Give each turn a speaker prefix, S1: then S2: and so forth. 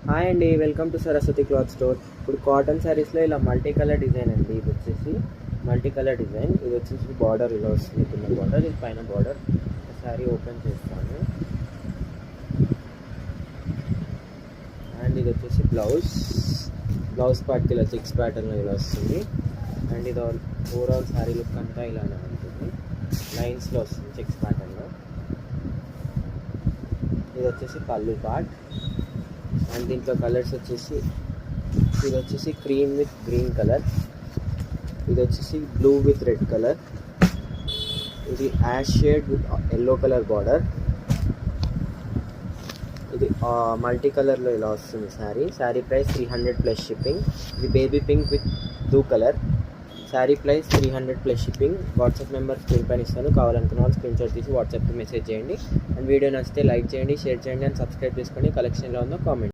S1: Hi అండి, welcome to Saraswati cloth store. ఇప్పుడు cotton శారీస్లో ఇలా మల్టీ కలర్ డిజైన్ అండి. ఇది వచ్చేసి మల్టీ కలర్ డిజైన్. ఇది వచ్చేసి బార్డర్ ఇలా వస్తుంది, కింద బార్డర్, ఇది పైన బార్డర్. శారీ ఓపెన్ చేస్తాను. అండ్ ఇది వచ్చేసి బ్లౌజ్ పార్ట్కి ఇలా చెక్స్ ప్యాటర్న్లో ఇలా వస్తుంది. అండ్ ఇది ఓవరాల్ శారీ లుక్ అంతా ఇలానే ఉంటుంది, లైన్స్లో వస్తుంది చెక్స్ ప్యాటర్న్లో. ఇది వచ్చేసి పళ్ళు పార్ట్. అండ్ దీంట్లో కలర్స్ వచ్చేసి ఇది వచ్చేసి క్రీమ్ విత్ గ్రీన్ కలర్, ఇది వచ్చేసి బ్లూ విత్ రెడ్ కలర్, ఇది ash shade with yellow colour border. ఇది మల్టీ కలర్లో ఇలా వస్తుంది శారీ ప్రైస్ 300 ప్లస్ షిప్పింగ్. ఇది baby pink with blue colour. Sari price 300 plus shipping. WhatsApp number screen పైన ఇస్తాను, కావాలనుకున్న వాళ్ళు స్క్రీన్ షాట్ తీసి వాట్సాప్కి మెసేజ్ చేయండి. అండ్ వీడియో నచ్చితే లైక్ చేయండి, షేర్ చేయండి అండ్ సబ్స్క్రైబ్ చేసుకోండి. కలెక్షన్లో ఉందో కామెంట్.